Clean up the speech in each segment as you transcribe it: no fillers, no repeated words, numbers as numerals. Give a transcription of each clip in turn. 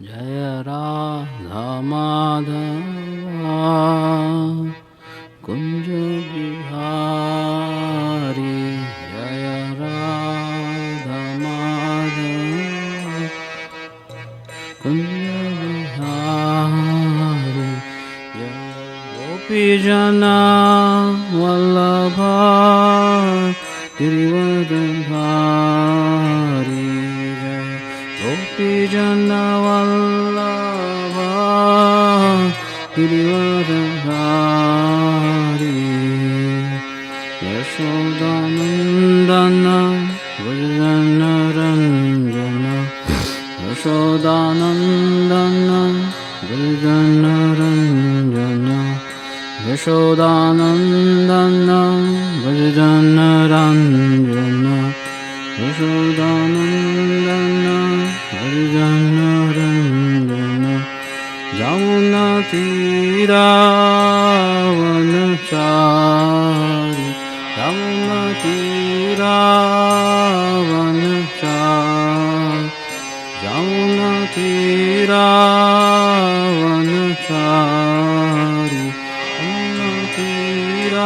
जय राधा माधवा कुंज बिहारी जय राधा माधवा कुंज बिहारी जय गोपी जना वल्लभा गिरिवरधारी जय गोपी जना वल्लभा गिरिवरधारी यशोदानंदन व्रजन रंजन यशोदानंदन व्रजन रंजन यशोदानंदन व्रजन रंजन यशोदानंदन व्रजन रंजन जमुना तीरावनचारी यमुना तीरावनचारी यमुना तीरावनचारी यमुना तीरावनचारी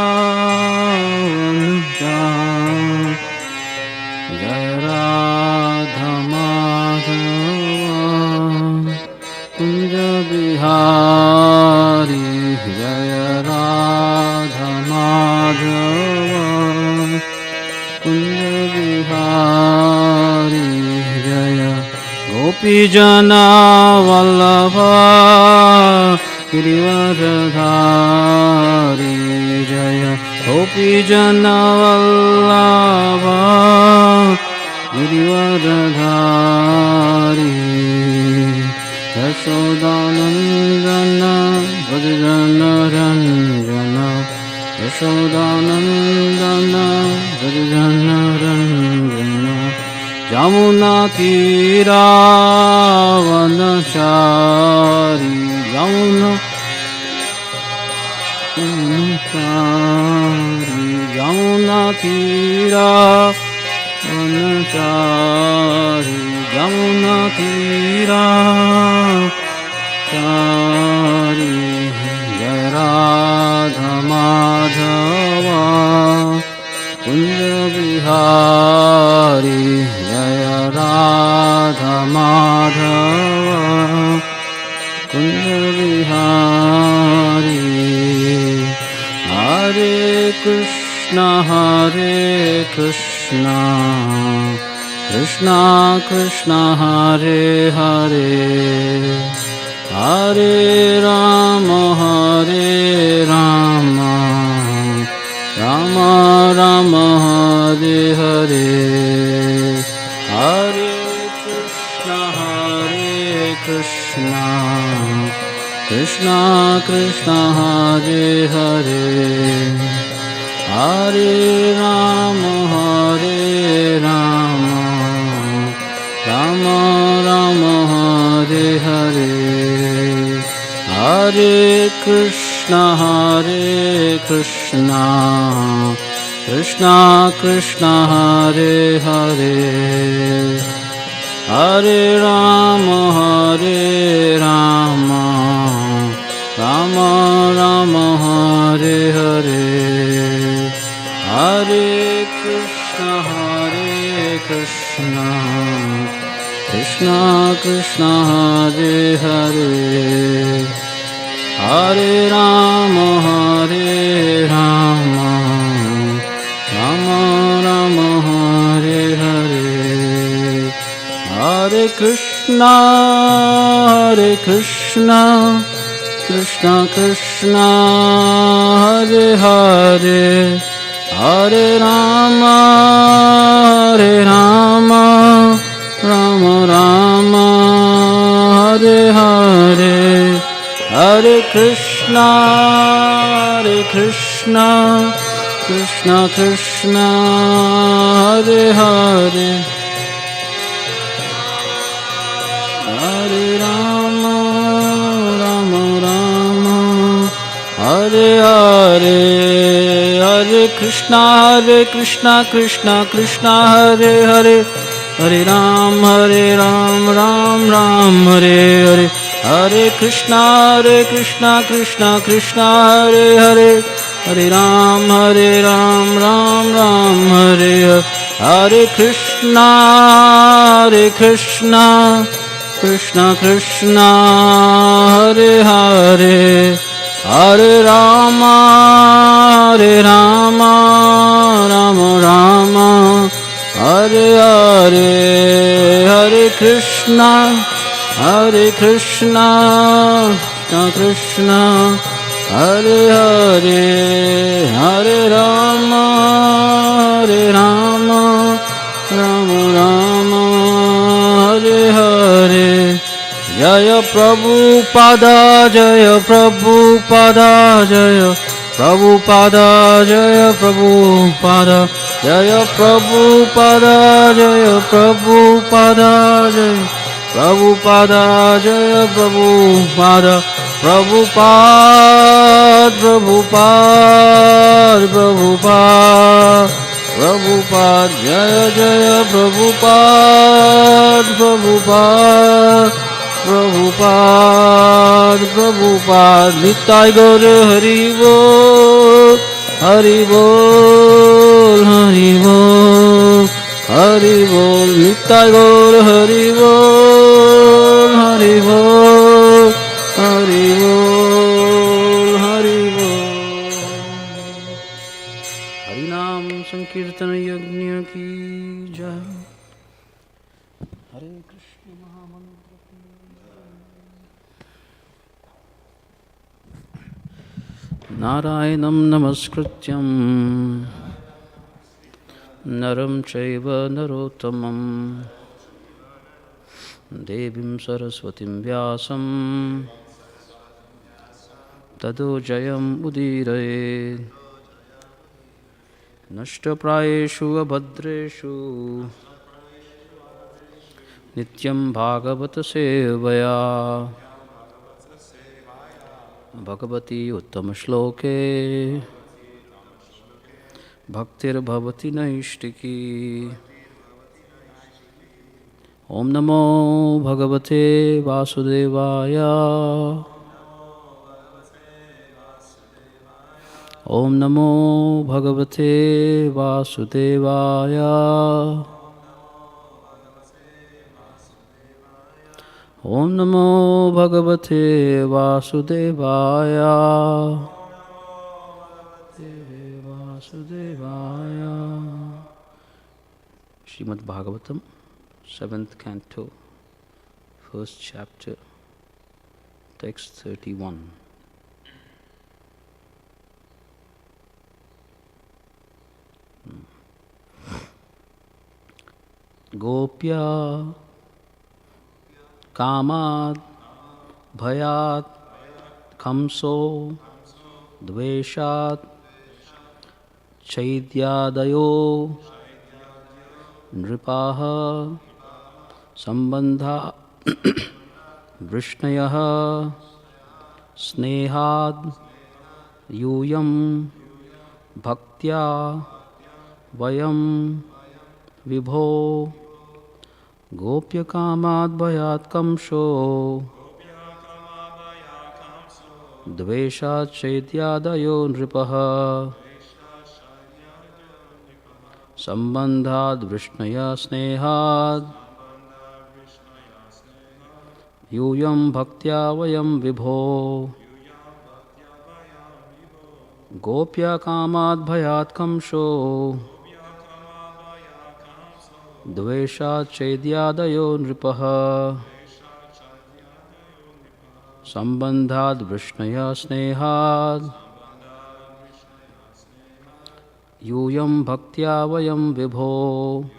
जय राधा माधवा कुंज बिहारी जय राधा माधवा कुंज बिहारी जय गोपी जना वल्लभा गिरिवरधारी जय गोपी जना वल्लभा गिरिवरधारी यशोदानंदन व्रजन रंजन यशोदानंदन व्रजन रंजन जमुना तीरावनचारी यमुना यमुना तीरावनचारी यमुना तीरावनचारी जय राधा माधवा कुंज बिहारी जय राधा माधवा कुंज बिहारी हरे Krishna Krishna Krishna Hare Hare Hare Ram Ram Ram Hare Hare Hare Krishna Krishna Krishna Hare Hare Hare Ram Ram Ram Hare Hare Hare Krishna Krishna Krishna Hare Hare Hare Ram Ram Ram Hare Hare Hare Krishna Krishna Krishna Hare Hare Hare Ram Ram Hare Hare Hare Krishna Krishna Krishna Hare Hare Hare Ram Ram Hare Hare Hare Krishna Krishna Krishna Hare Hare Hare Ram Hare Hare Hare Krishna Krishna Krishna Hare Hare Hare Ram, Ram Ram, Hare Hare, Hare Krishna, Krishna Krishna, Hare Hare, Hare Ram, Ram Ram, Hare Hare, Hare Krishna, Krishna Krishna, Hare Hare, Hare Rama, Rama Rama, Hare Hare, Hare Krishna, Krishna Krishna, Hare Hare, Hare Rama, Rama Rama, Hare Hare. Jaya Prabhupada, Jaya Prabhupada, Jaya Prabhupada, Jaya Prabhupada, Jaya Prabhupada, Jaya Prabhupada, Jaya Prabhupada, Jaya Prabhupada, Prabhupada, Prabhupada, Prabhupada, Prabhupada, Jaya Jaya Prabhupada, Prabhupada, Prabhupada, Prabhupada, Nitai Gaur Hari Bol, Hari Bol, Hari Bol, Hari Bol, Nitai Gaur Hari Bol, Hari Bol, Hari Bol, Hari Bol. Hari Naam Sankirtan Yajna Ki Jai. Hare Krishna Mahamantra. Narayanam Namaskrityam Naram Chaiva Narottamam Devim Saraswatim Vyasam Tado Jayam Udiraye Nashtaprayeshu Abhadreshu Nityam Bhagavata Sevaya Bhagavati Uttama Shloke Bhaktir Bhavati Naishtiki. Om Namo Bhagavate Vasudevaya. Om Namo Bhagavate Vasudevaya. Om Namo Bhagavate Vasudevaya. Vasudevaya. Srimad Bhagavatam, 7th Canto, 1st Chapter, Text 31. Gopya Kamad Bhayat Kamso Dveshat Chaityadayo Nripaha Sambandha Vrishnayaha Snehad Yuyam Bhaktya Vayam Vibho Gopya Kamad Bhayat Kamsho Dveshat Chaityadayo Nripaha Sambandhad Vishnaya Snehad Yuyam Bhaktya Vayam Vibho Gopya Kamad Bhayat Kamsho Dveshat Chaityadayo Nripaha Sambandhad Vishnaya Snehad Yuyam Bhaktya Vayam Vibho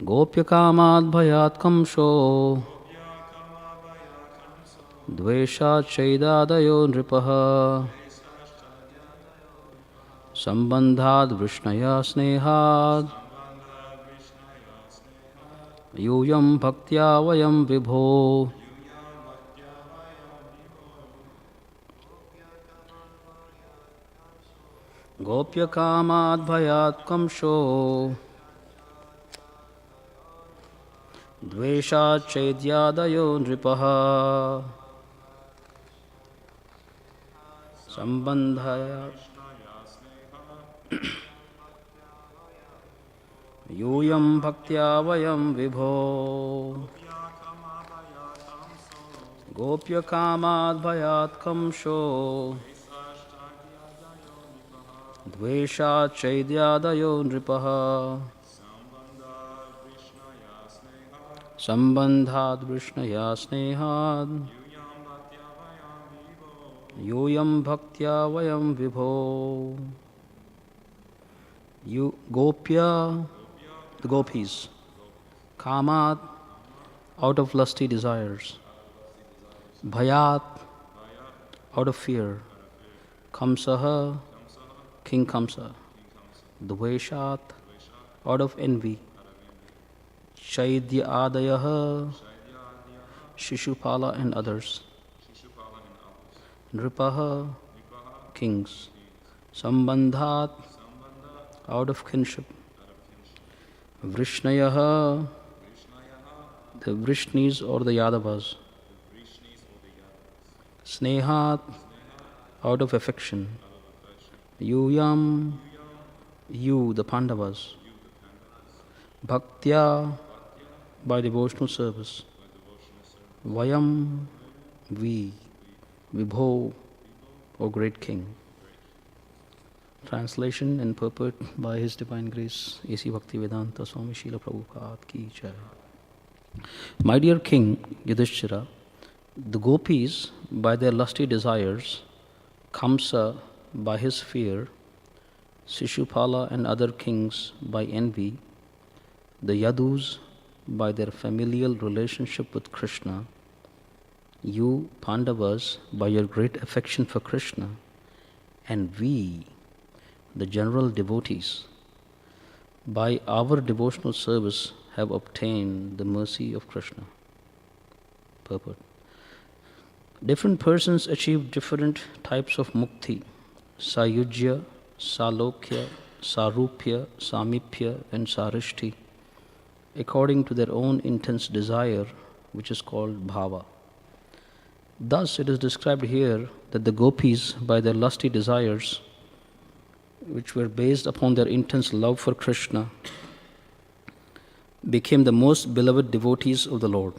Gopya Kamad Bhayat Kamsho Dveshat Chaityadayo Nripaha Sambandhad Vishnaya Snehad Yuyam Bhaktya Vayam Vibho Gopya Kamad Bhayat Kamsho द्वेषाच्चैद्यादयो नृपः सम्बन्धया यूयं भक्त्या वयं विभो गोप्यकामाद्भयात् कंसो द्वेषाच्चैद्यादयो नृपः सम्बन्धाद् वृष्णया स्नेहाद् यूयं भक्त्या वयं विभो Gopya, the gopis, kamat, out of lusty desires, bhayat, out of fear, kamsaha, King Kamsa, dveshat, out of envy, shaidya adayaha, Shishupala and others, nripaha, kings, sambandhat, out of kinship, Vrishnayaha, the Vrishnis or the Yadavas, Snehat, out of affection, Yuyam, you, the Pandavas, Bhaktya, by devotional service, Vayam, we, Vibho, O great king. Translation and purport by His Divine Grace, A.C. Bhaktivedanta Swami Srila Prabhupada Ki Jai. My dear King Yudhishthira, the gopis by their lusty desires, Kamsa by his fear, Shishupala and other kings by envy, the Yadus by their familial relationship with Krishna, you Pandavas by your great affection for Krishna, and we, the general devotees, by our devotional service have obtained the mercy of Krishna. Purport. Different persons achieve different types of mukti, sayujya, salokya, sarupya, samipya and sarishti, according to their own intense desire, which is called bhava. Thus it is described here that the gopis, by their lusty desires, which were based upon their intense love for Krishna, became the most beloved devotees of the Lord.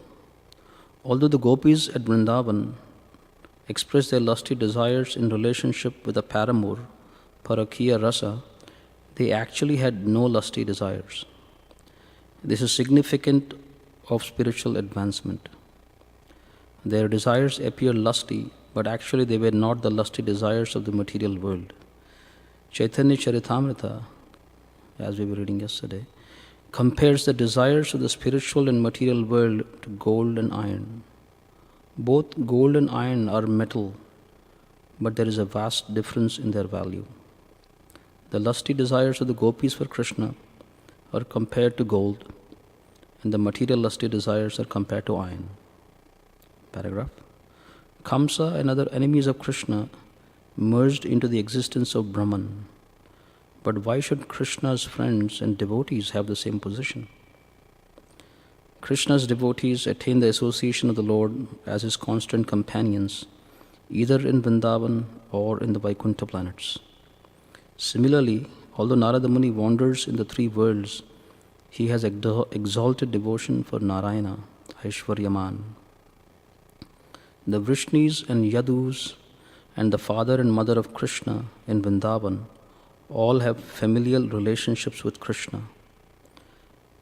Although the gopis at Vrindavan expressed their lusty desires in relationship with a paramour, Parakiya Rasa, they actually had no lusty desires. This is significant of spiritual advancement. Their desires appear lusty, but actually they were not the lusty desires of the material world. Chaitanya Charitamrita, as we were reading yesterday, compares the desires of the spiritual and material world to gold and iron. Both gold and iron are metal, but there is a vast difference in their value. The lusty desires of the gopis for Krishna are compared to gold, and the material lusty desires are compared to iron. Paragraph. Kamsa and other enemies of Krishna merged into the existence of Brahman. But why should Krishna's friends and devotees have the same position? Krishna's devotees attain the association of the Lord as his constant companions, either in Vrindavan or in the Vaikuntha planets. Similarly, although Narada Muni wanders in the three worlds, he has exalted devotion for Narayana, Aishwaryaman. The Vrishnis and Yadus and the father and mother of Krishna in Vrindavan all have familial relationships with Krishna.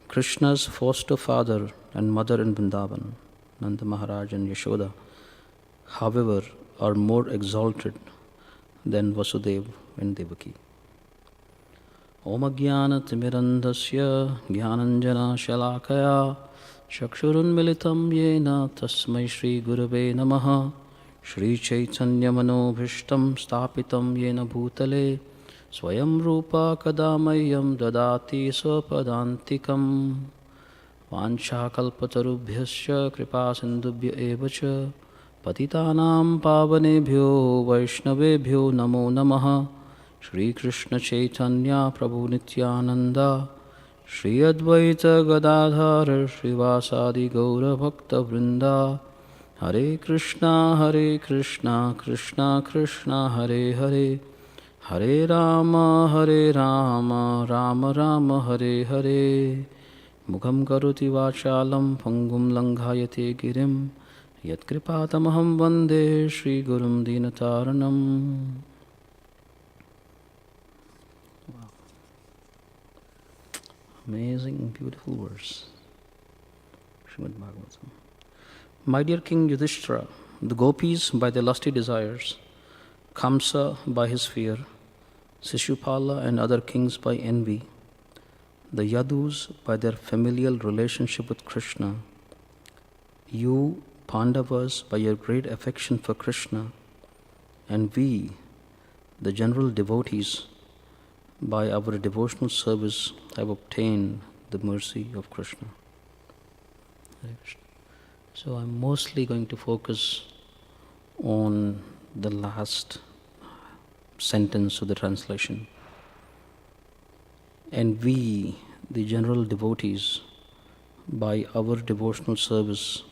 Krishna's foster father and mother in Vrindavan, Nanda Maharaj and Yashoda, however, are more exalted than Vasudeva and Devaki. Om Ajnana Timirandasya Jnananjana Shalakaya Chakshurunmilitam Yena Tasmai Shri Gurave Namaha Shri Chaitanya Manobhishtam Stapitam Yena Bhutale Swayam Rupa Kadamayam Dadati Swapadantikam Vancha Kalpatarubhyasya Kripa Sindubhya Evacha Patitanam Pavanebhyo Vaishnavebhyo Namo Namaha Shri Krishna Chaitanya Prabhu Nityananda Shri Advaita Gadadhar Srivasadi Gaura Bhakta Vrinda. Hare Krishna, Krishna Krishna, Hare Hare, Hare Rama, Rama Rama, Hare Hare. Mukham karoti vachalam pangum langhayate girim. Yat kripatamaham vande Shri Gurum Dinataranam. Wow. Amazing, beautiful verse. Srimad Bhagavatam. My dear King Yudhishthira, the gopis by their lusty desires, Kamsa by his fear, Shishupala and other kings by envy, the Yadus by their familial relationship with Krishna, you Pandavas by your great affection for Krishna, and we, the general devotees, by our devotional service have obtained the mercy of Krishna. So I'm mostly going to focus on the last sentence of the translation. And we, the general devotees, by our devotional service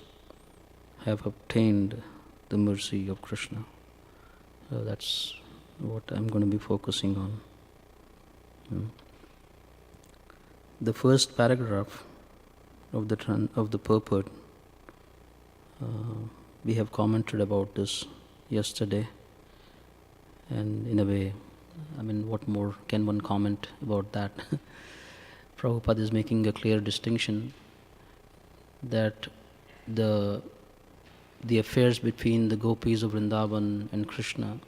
have obtained the mercy of Krishna. So that's what I'm going to be focusing on. The first paragraph of the purport, we have commented about this yesterday, and in a way, I mean, what more can one comment about that? Prabhupada is making a clear distinction that the affairs between the gopis of Vrindavan and Krishna,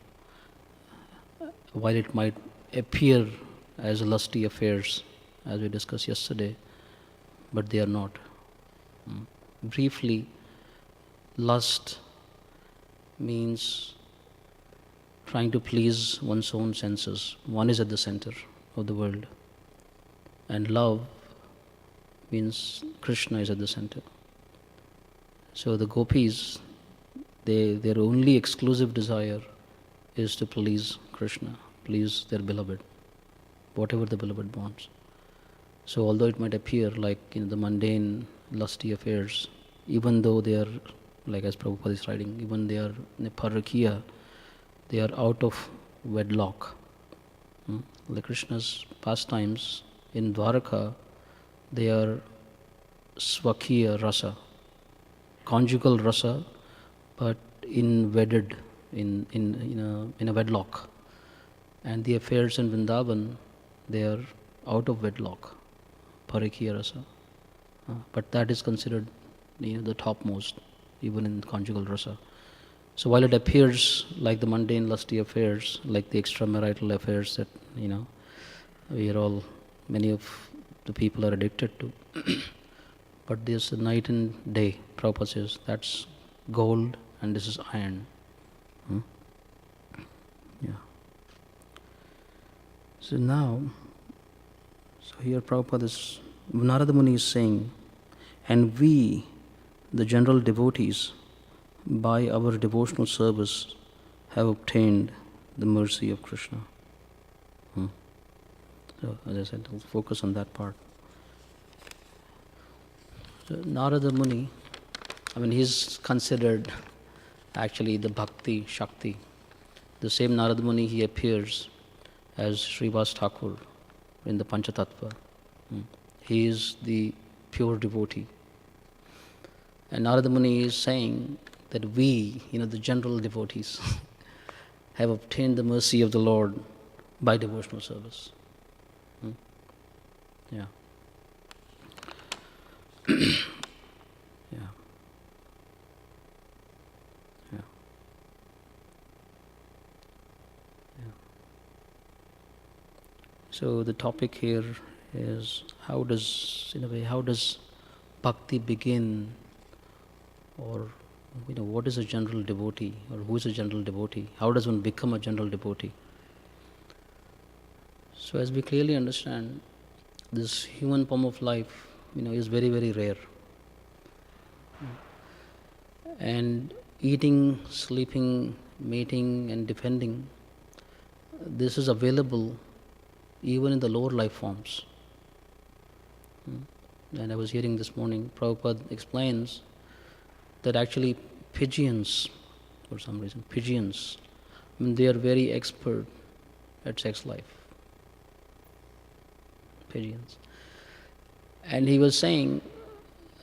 while it might appear as lusty affairs, as we discussed yesterday, but they are not. Briefly, lust means trying to please one's own senses. One is at the center of the world. And love means Krishna is at the center. So the gopis, their only exclusive desire is to please Krishna, please their beloved, whatever the beloved wants. So although it might appear like the mundane, lusty affairs, even though they are, like as Prabhupada is writing, even they are parakiya, they are out of wedlock. Like Krishna's pastimes in Dwaraka, they are swakiya rasa, conjugal rasa, but in a wedlock. And the affairs in Vrindavan, they are out of wedlock, parikiya rasa. But that is considered the topmost, even in conjugal rasa. So while it appears like the mundane lusty affairs, like the extramarital affairs that we are all, many of the people are addicted to, but there's a night and day. Prabhupada says that's gold and this is iron. Yeah. So now, here Prabhupada Narada Muni is saying, and we, the general devotees, by our devotional service have obtained the mercy of Krishna. So as I said, I'll focus on that part. So Narada Muni, he's considered actually the Bhakti Shakti. The same Narada Muni, he appears as Srivas Thakur in the Panchatattva. He is the pure devotee. And Narada Muni is saying that we, the general devotees, have obtained the mercy of the Lord by devotional service. Yeah. Yeah. Yeah. Yeah. So the topic here is how does bhakti begin, or what is a general devotee, or who is a general devotee? How does one become a general devotee? So as we clearly understand, this human form of life, is very, very rare. And eating, sleeping, mating and defending, this is available even in the lower life forms. And I was hearing this morning, Prabhupada explains that actually pigeons, for some reason, pigeons, I mean, they are very expert at sex life. Pigeons. And he was saying,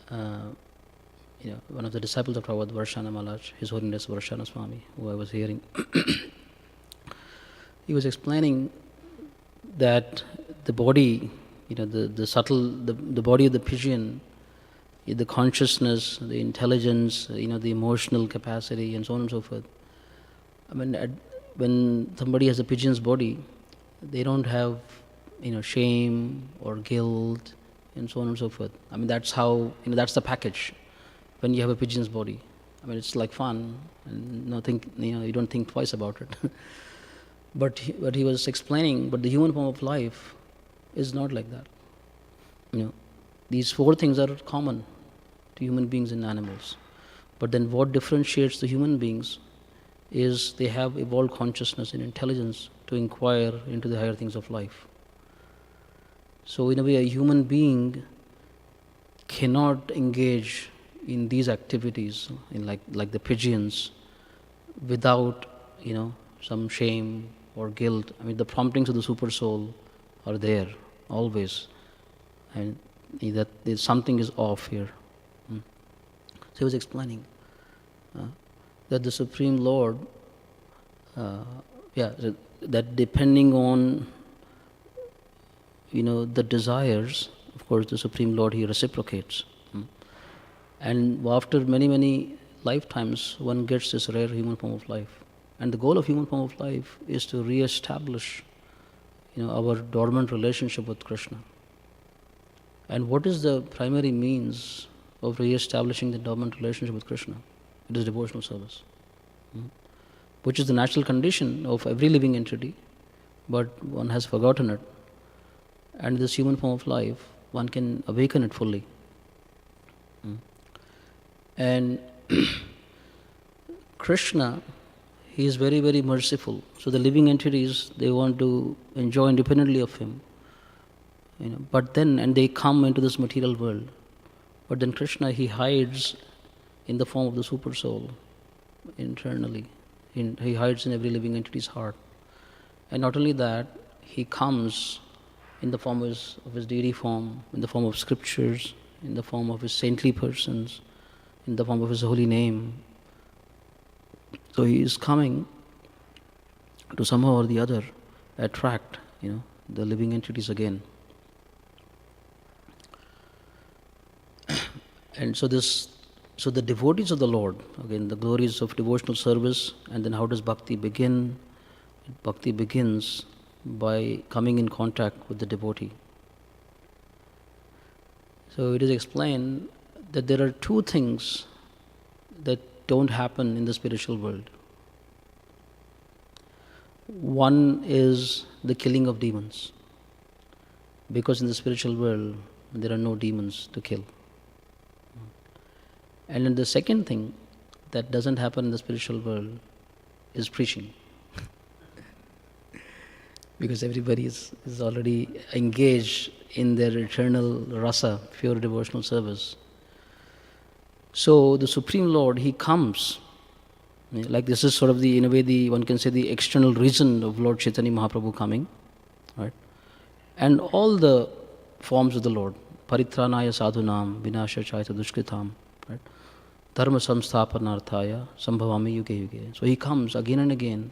one of the disciples of Prabhupada, Varshana Malaj, His Holiness Varshana Swami, who I was hearing, he was explaining that the body, the subtle, the body of the pigeon, the consciousness, the intelligence, the emotional capacity, and so on and so forth. I mean, when somebody has a pigeon's body, they don't have, shame or guilt, and so on and so forth. I mean, that's how, that's the package. When you have a pigeon's body, I mean, it's like fun, and you don't think twice about it. But he was explaining, but the human form of life is not like that. These four things are common to human beings and animals. But then what differentiates the human beings is they have evolved consciousness and intelligence to inquire into the higher things of life. So in a way, a human being cannot engage in these activities, like the pigeons, without some shame or guilt. I mean, the promptings of the super soul are there always, and that something is off here. So he was explaining that the Supreme Lord, that depending on the desires, of course, the Supreme Lord, he reciprocates. And after many, many lifetimes, one gets this rare human form of life. And the goal of human form of life is to re-establish, our dormant relationship with Krishna. And what is the primary means of re-establishing the dormant relationship with Krishna? It is devotional service, which is the natural condition of every living entity, but one has forgotten it. And this human form of life, one can awaken it fully. And Krishna, he is very, very merciful. So the living entities, they want to enjoy independently of him. But then, and they come into this material world. But then Krishna, he hides in the form of the super soul internally. He hides in every living entity's heart. And not only that, he comes in the form of his deity form, in the form of scriptures, in the form of his saintly persons, in the form of his holy name. So he is coming to somehow or the other attract, the living entities again. And so the devotees of the Lord, again, the glories of devotional service, and then how does bhakti begin? Bhakti begins by coming in contact with the devotee. So it is explained that there are two things that don't happen in the spiritual world. One is the killing of demons, because in the spiritual world there are no demons to kill. And then the second thing that doesn't happen in the spiritual world is preaching. Because everybody is already engaged in their eternal rasa, pure devotional service. So the Supreme Lord, he comes, like this is sort of in a way, one can say the external reason of Lord Chaitanya Mahaprabhu coming, right? And all the forms of the Lord, Paritranaya Sadhunam, Vinasha Chaita Dushkritam, right? Dharma Samsthapanarthaya, Sambhavami Yuge Yuge. So he comes again and again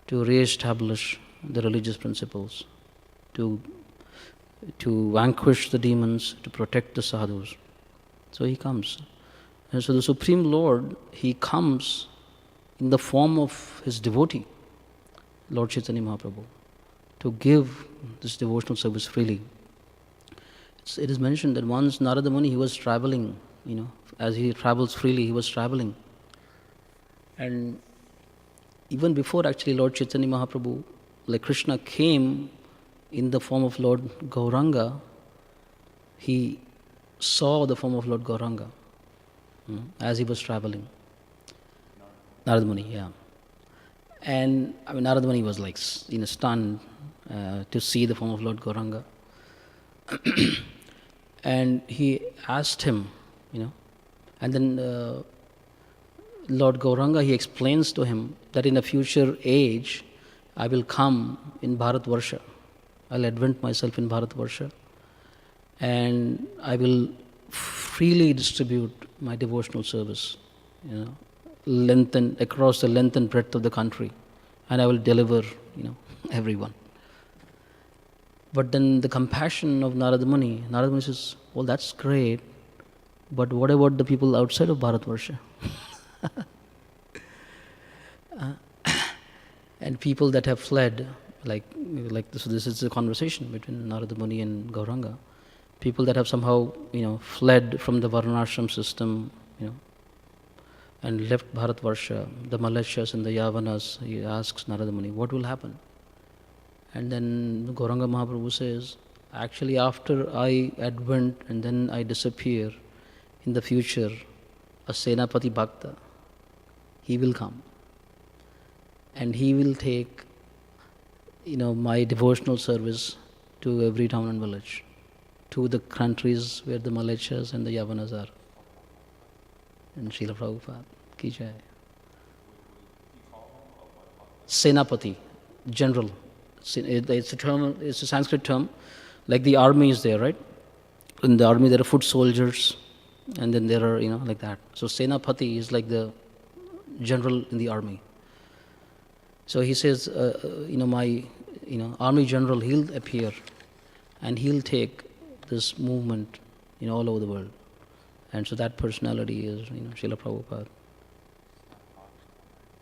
to re-establish the religious principles, to vanquish the demons, to protect the sadhus. So he comes. And so the Supreme Lord, he comes in the form of his devotee, Lord Chaitanya Mahaprabhu, to give this devotional service freely. It is mentioned that once Narada Muni, he was traveling, as he travels freely, he was traveling. And even before actually Lord Chaitanya Mahaprabhu, like Krishna came in the form of Lord Gauranga, he saw the form of Lord Gauranga as he was traveling. Narada Muni, yeah. And Narada Muni was like, stunned to see the form of Lord Gauranga. And he asked him, and then Lord Gauranga, he explains to him that in a future age, I will come in Bharatvarsha. I'll advent myself in Bharatvarsha, and I will freely distribute my devotional service, across the length and breadth of the country, and I will deliver, everyone. But then the compassion of Narada Muni says, well, that's great, but what about the people outside of Bharatvarsha? And people that have fled, like this. This is a conversation between Narada Muni and Gauranga. People that have somehow, fled from the Varnashram system, and left Bharatvarsha, the Maleshas and the Yavanas. He asks Narada Muni, what will happen? And then Gauranga Mahaprabhu says, actually, after I advent and then I disappear, in the future, a Senapati Bhakta, he will come. And he will take, my devotional service to every town and village, to the countries where the Malechas and the Yavanas are. And Srila Prabhupada, ki jai. Senapati, general. It's a term, it's a Sanskrit term, like the army is there, right? In the army there are foot soldiers, and then there are, like that. So Senapati is like the general in the army. So he says, my, army general, he'll appear, and he'll take this movement, all over the world. And so that personality is, Srila Prabhupada.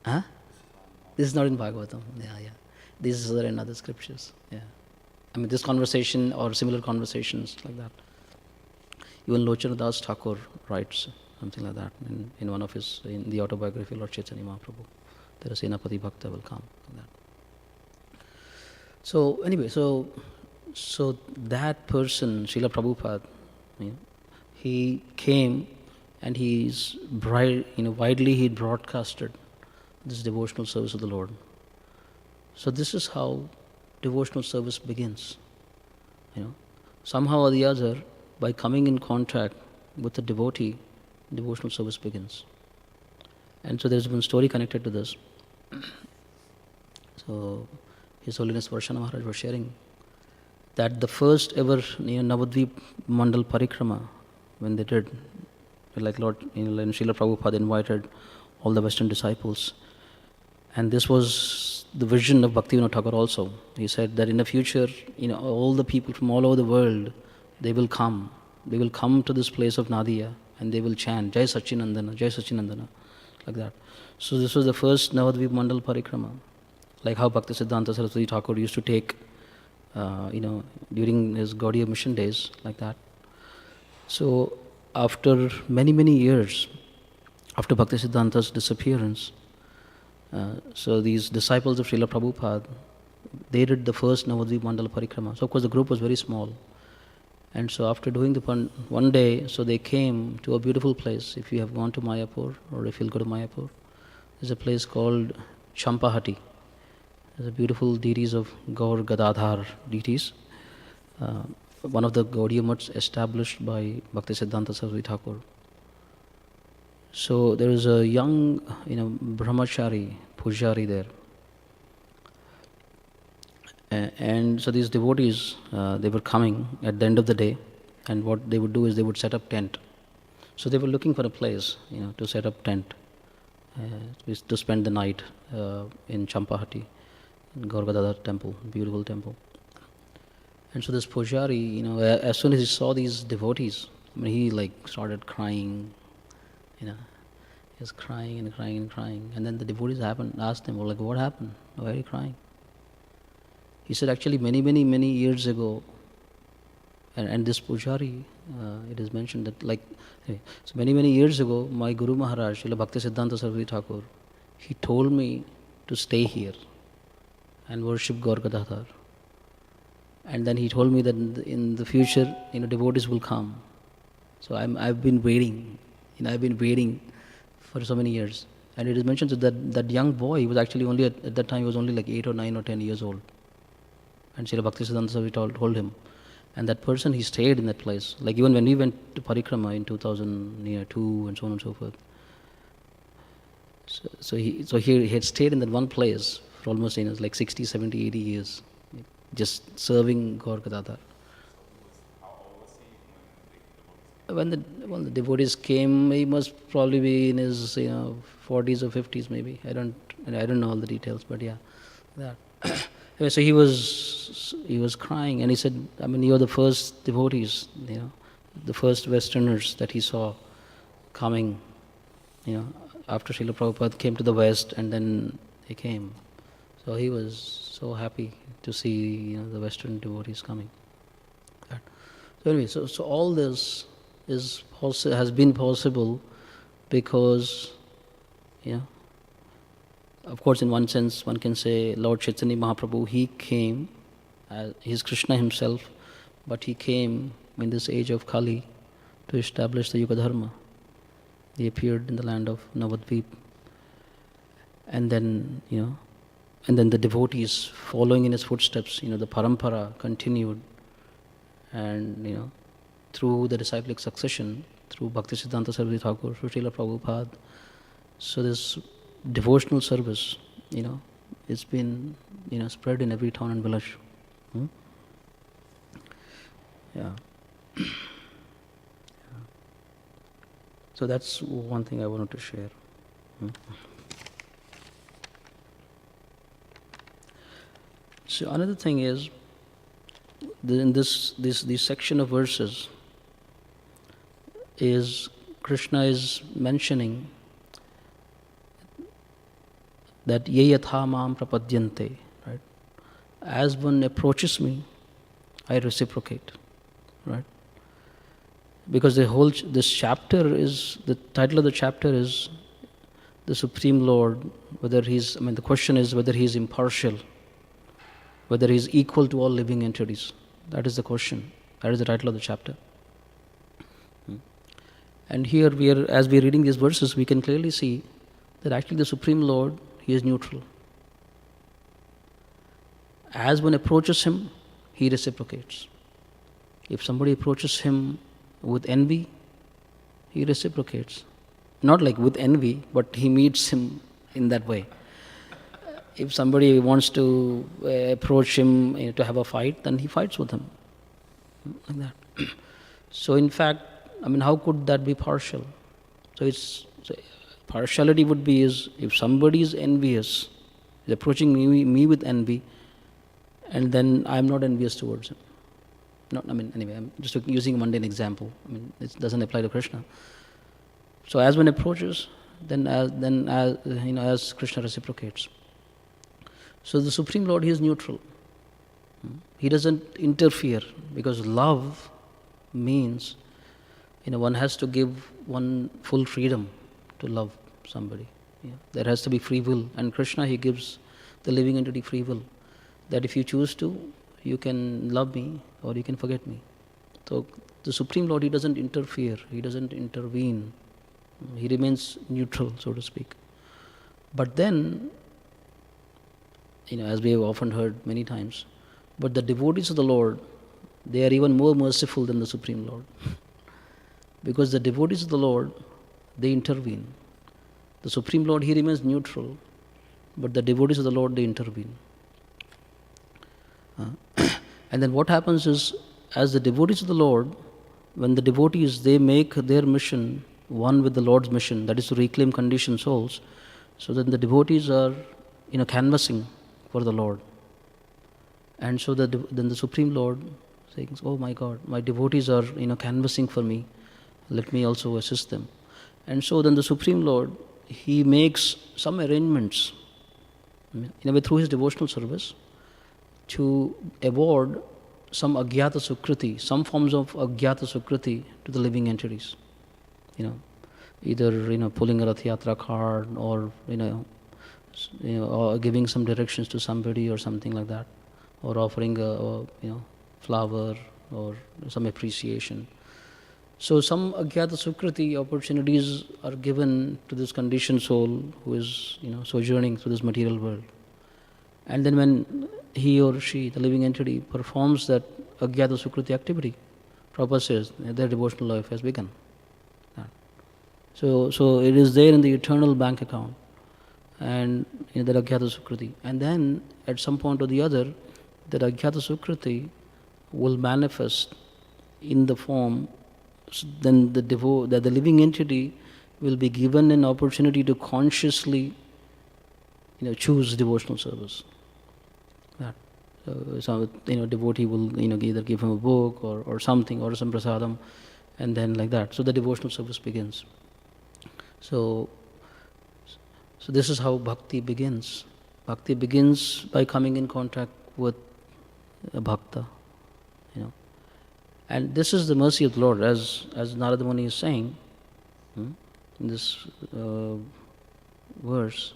Huh? This is not in Bhagavatam. Yeah. These are in other scriptures. Yeah. I mean, this conversation or similar conversations like that. Even Lochana Das Thakur writes something like that in one of his, in the autobiography of Lord Chaitanya Mahaprabhu. There is Senapati Bhakta will come. Like that. So anyway, so that person, Srila Prabhupada, he came and he's widely he broadcasted this devotional service of the Lord. So this is how devotional service begins. Somehow or the other, by coming in contact with a devotee, devotional service begins. And so there's one story connected to this. So His Holiness Varshana Maharaj was sharing that the first ever Navadvip Mandal Parikrama, when they did, like Lord, and Srila Prabhupada invited all the Western disciples, and this was the vision of Bhaktivinoda Thakur also. He said that in the future, all the people from all over the world, they will come to this place of Nadia, and they will chant Jai Sachinandana, Jai Sachinandana, like that. So this was the first Navadvip Mandal Parikrama, like how Bhakti Siddhanta Saraswati Thakur used to take, during his Gaudiya mission days, like that. So after many, many years, after Bhakti Siddhanta's disappearance, so these disciples of Srila Prabhupada, they did the first Navadvip Mandala Parikrama. So of course the group was very small. And so after doing the one day, so they came to a beautiful place. If you have gone to Mayapur, or if you'll go to Mayapur, there's a place called Champahati. There's a beautiful deities of Gaur Gadadhar deities. One of the Gaudiya Mats established by Bhakti Siddhanta Saraswati Thakur. So there is a young, brahmachari, pujari there. And so these devotees, they were coming at the end of the day, and what they would do is they would set up tent. So they were looking for a place, to set up tent, to spend the night in Champahati, in Gaur Gadadhar temple, beautiful temple. And so this pujari, as soon as he saw these devotees, he started crying, he was crying and crying and crying. And then the devotees asked him, what happened? Why are you crying? He said, actually, many, many, many years ago, and this pujari, it is mentioned that so many, many years ago, my Guru Maharaj, Srila Bhakti Siddhanta Saraswati Thakur, he told me to stay here and worship Gaur Gadadhar. And then he told me that in the future, devotees will come. So I've been waiting. I've been waiting for so many years. And it is mentioned that young boy, he was actually only, at that time, he was only 8 or 9 or 10 years old. And Srila Bhakti Siddhanta Saraswati told him And that person, he stayed in that place. Like even when we went to Parikrama in 2002 and so on and so forth. So he had stayed in that one place for almost like 60, 70, 80 years, just serving Gaur Gadadhar. When the devotees came, he must probably be in his 40s or 50s maybe. I don't know all the details, but yeah, that. Anyway, so he was crying, and he said, I mean, you're the first devotees, the first Westerners that he saw coming, after Srila Prabhupada came to the West, and then he came. So he was so happy to see the Western devotees coming. So anyway, so all this has been possible because, of course, in one sense, one can say Lord Chaitanya Mahaprabhu, he came, he's Krishna himself, but he came in this age of Kali to establish the Yuga Dharma. He appeared in the land of Navadvip. And then, the devotees following in his footsteps, the parampara continued. And, through the disciplic succession, through Bhaktisiddhanta Saraswati Thakur, Srila Prabhupada, so this devotional service, it's been, spread in every town and village. Yeah. So that's one thing I wanted to share. So another thing is, in this section of verses, is Krishna is mentioning that ye yatha mam prapadyante, right? As one approaches me, I reciprocate, right? Because this chapter is, the title of the chapter is the Supreme Lord, the question is whether he is impartial, whether he is equal to all living entities. That is the question. That is the title of the chapter. And here as we are reading these verses, we can clearly see that actually the Supreme Lord, he is neutral. As one approaches him, he reciprocates. If somebody approaches him with envy, he reciprocates. Not like with envy, but he meets him in that way. If somebody wants to approach him to have a fight, then he fights with him. Like that. So in fact, how could that be partial? So partiality would be is if somebody is envious, is approaching me with envy, and then I am not envious towards him. Anyway, I'm just using a mundane example. It doesn't apply to Krishna. So as one approaches, then as Krishna reciprocates. So the Supreme Lord, he is neutral. He doesn't interfere, because love means, one has to give one full freedom to love somebody. There has to be free will, and Krishna, he gives the living entity free will, that if you choose to, you can love me or you can forget me. So the Supreme Lord, he doesn't interfere, he doesn't intervene, he remains neutral, so to speak. But then, as we have often heard many times, but the devotees of the Lord, they are even more merciful than the Supreme Lord. Because the devotees of the Lord, they intervene. The Supreme Lord, he remains neutral, but the devotees of the Lord, they intervene. And then what happens is, as the devotees of the Lord, when the devotees, they make their mission one with the Lord's mission, that is to reclaim conditioned souls, so then the devotees are, canvassing for the Lord. And so then the Supreme Lord saying, oh my God, my devotees are, canvassing for me, let me also assist them. And so then the Supreme Lord, he makes some arrangements, in a way through his devotional service, to award some agyata sukriti, some forms of agyata sukriti to the living entities. Either pulling a Rath Yatra card, or or giving some directions to somebody or something like that, or offering a flower or some appreciation. So some agyata sukriti opportunities are given to this conditioned soul who is sojourning through this material world. And then when he or she, the living entity, performs that Agyata Sukriti activity. Prabhupada says their devotional life has begun. So it is there in the eternal bank account, and in the Agyata Sukriti. And then at some point or the other, that Agyata Sukriti will manifest in the form, then the living entity will be given an opportunity to consciously, choose devotional service. That. So, devotee will, either give him a book or something, or some prasadam, and then like that. So the devotional service begins. So this is how bhakti begins. Bhakti begins by coming in contact with a bhakta, And this is the mercy of the Lord, as Narada Muni is saying in this verse.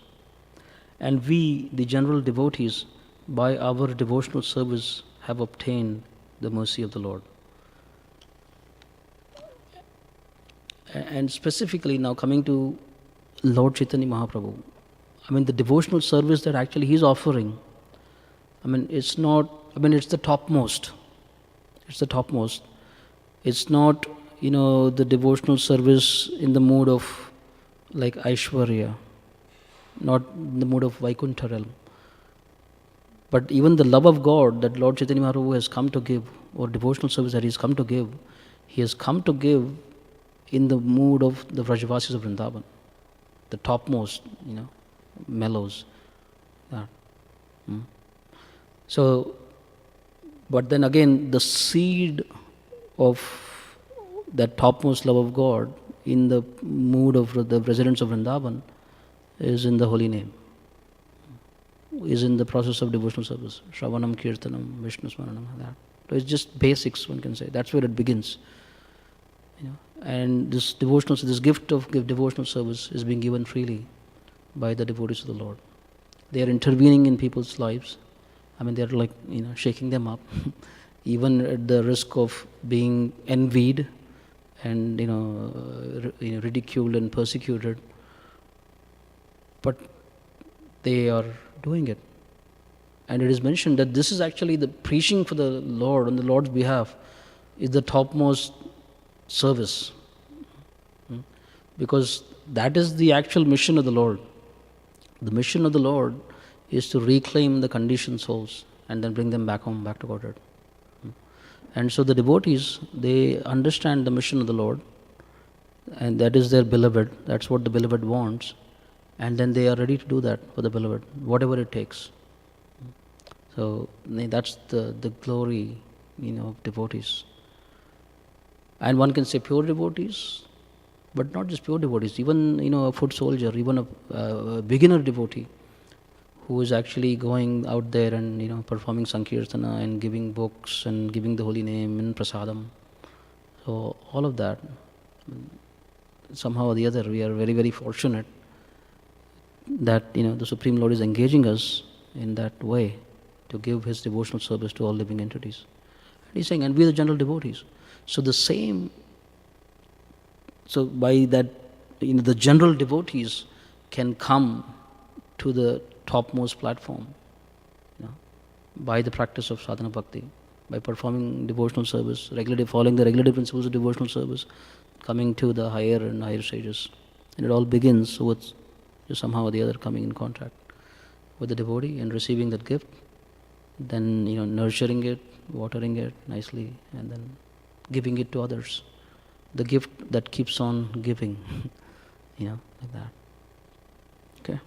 And we, the general devotees, by our devotional service have obtained the mercy of the Lord. And specifically now coming to Lord Chaitanya Mahaprabhu, the devotional service that actually he is offering, it's not, it's the topmost. It's the topmost. It's not, the devotional service in the mood of like Aishwarya, not in the mood of Vaikuntha realm. But even the love of God that Lord Chaitanya Mahaprabhu has come to give, or devotional service that he has come to give, he has come to give in the mood of the Vrajavasis of Vrindavan, the topmost, mellows. That. So, but then again, the seed of that topmost love of God in the mood of the residents of Vrindavan is in the holy name, is in the process of devotional service. Shravanam, Kirtanam, Vishnu Smaranam, that. So it's just basics, one can say. That's where it begins. And this devotional, this gift of devotional service is being given freely by the devotees of the Lord. They are intervening in people's lives. They're like, shaking them up, even at the risk of being envied and, ridiculed and persecuted. But they are doing it. And it is mentioned that this is actually the preaching for the Lord on the Lord's behalf is the topmost service. Because that is the actual mission of the Lord. The mission of the Lord is to reclaim the conditioned souls and then bring them back home, back to Godhead. And so the devotees, they understand the mission of the Lord, and that is their beloved. That's what the beloved wants. And then they are ready to do that for the beloved, whatever it takes. So that's the glory, of devotees. And one can say pure devotees, but not just pure devotees, even, a foot soldier, even a beginner devotee who is actually going out there and, performing Sankirtana and giving books and giving the holy name and prasadam. So all of that, somehow or the other, we are very, very fortunate that, the Supreme Lord is engaging us in that way to give his devotional service to all living entities. And he's saying, and we are the general devotees. So by that, the general devotees can come to the topmost platform, by the practice of sadhana bhakti, by performing devotional service, following the regulative principles of devotional service, coming to the higher and higher stages. And it all begins with somehow or the other coming in contact with the devotee and receiving that gift, then nurturing it, watering it nicely, and then giving it to others. The gift that keeps on giving, like that. Okay.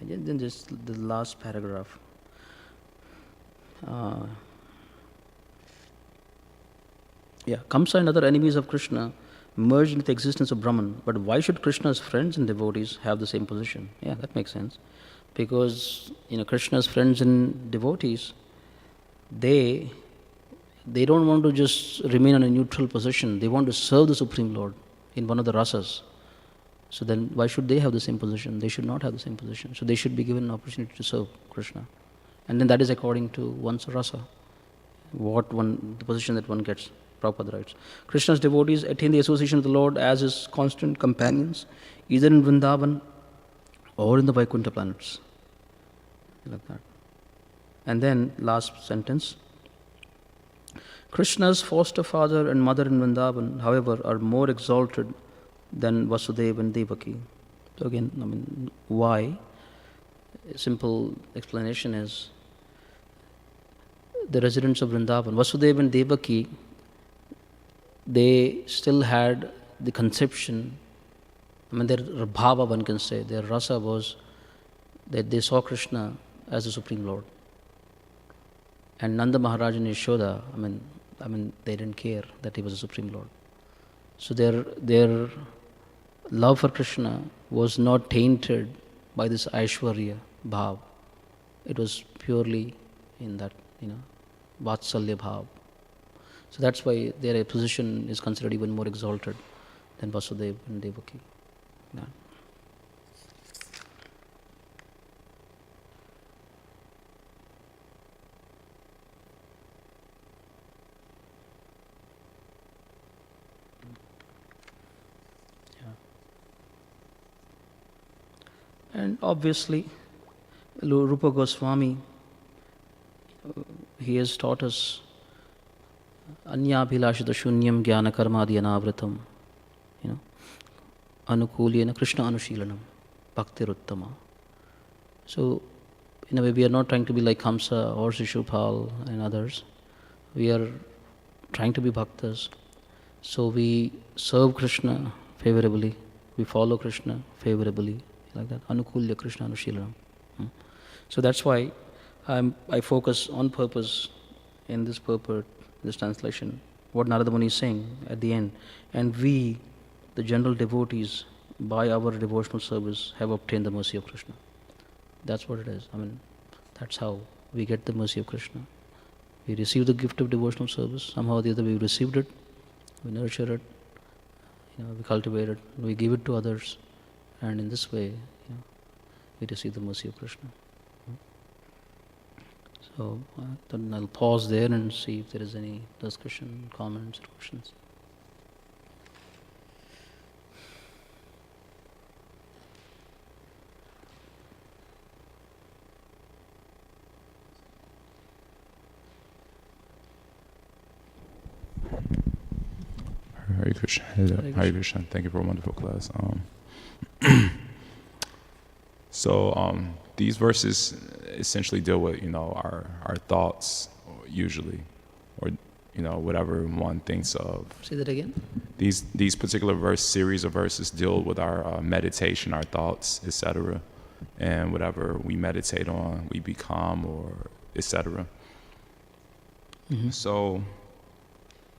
And then just the last paragraph. Kamsa and other enemies of Krishna merged into the existence of Brahman. But why should Krishna's friends and devotees have the same position? Yeah, that makes sense. Because, Krishna's friends and devotees, they don't want to just remain on a neutral position. They want to serve the Supreme Lord in one of the rasas. So then why should they have the same position? They should not have the same position. So they should be given an opportunity to serve Krishna. And then that is according to one's rasa, the position that one gets. Prabhupada writes, Krishna's devotees attain the association of the Lord as his constant companions, either in Vrindavan or in the Vaikuntha planets. like that. And then last sentence. Krishna's foster father and mother in Vrindavan, however, are more exalted than Vasudeva and Devaki. So again, why? A simple explanation is the residents of Vrindavan, Vasudeva and Devaki, they still had the conception, their bhava, one can say, their rasa was that they saw Krishna as the Supreme Lord. And Nanda Maharaj and Yashoda, they didn't care that he was the Supreme Lord. So their love for Krishna was not tainted by this Aishwarya bhav. It was purely in that, Vatsalya bhav. So that's why their position is considered even more exalted than Vasudeva and Devaki. Yeah. And obviously, Rupa Goswami, he has taught us Anyabhilashita Shunyam Jnana Karmadi Anavritam, Anukulyena Krishna Anushilanam, Bhakti Ruttama. So, in a way, we are not trying to be like Hamsa or Shishupal and others. We are trying to be bhaktas. So, we serve Krishna favorably, we follow Krishna favorably, like that. Anukulya Krishna Anushilanam. So that's why I focus on purpose in this purport, this translation, what Narada Muni is saying at the end. And we, the general devotees, by our devotional service, have obtained the mercy of Krishna. That's what it is. That's how we get the mercy of Krishna. We receive the gift of devotional service. Somehow or the other we received it, we nurture it, we cultivate it, we give it to others. And in this way, we receive the mercy of Krishna. So then I'll pause there and see if there is any discussion, comments, or questions. Hare Krishna. Hare Krishna. Thank you for a wonderful class. So these verses essentially deal with our thoughts usually, or whatever one thinks of. Say that again. These particular series of verses deal with our meditation, our thoughts, etc., and whatever we meditate on, we become, or etc. Mm-hmm.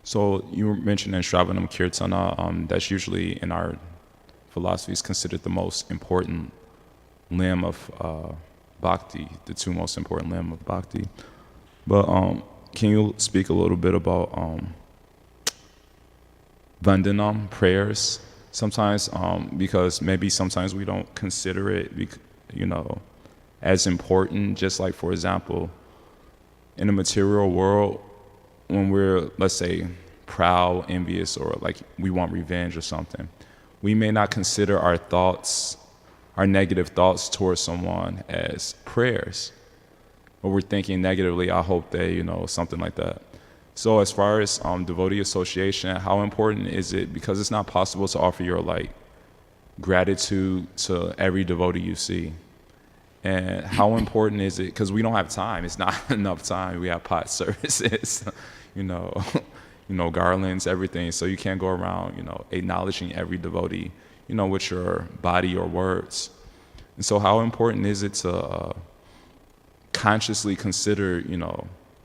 So you mentioned in Shravanam Kirtana, that's usually in our philosophy is considered the most important limb of bhakti, the two most important limb of bhakti. But can you speak a little bit about vandanam, prayers? Sometimes, because maybe sometimes we don't consider it, as important. Just like, for example, in the material world, when we're, let's say, proud, envious, or like we want revenge or something, we may not consider our thoughts, our negative thoughts towards someone as prayers. Or we're thinking negatively, I hope they, something like that. So as far as devotee association, how important is it? Because it's not possible to offer your gratitude to every devotee you see. And how important is it? Because we don't have time. It's not enough time. We have pot services, garlands, everything. So you can't go around, acknowledging every devotee, with your body or words. And so how important is it to consciously consider,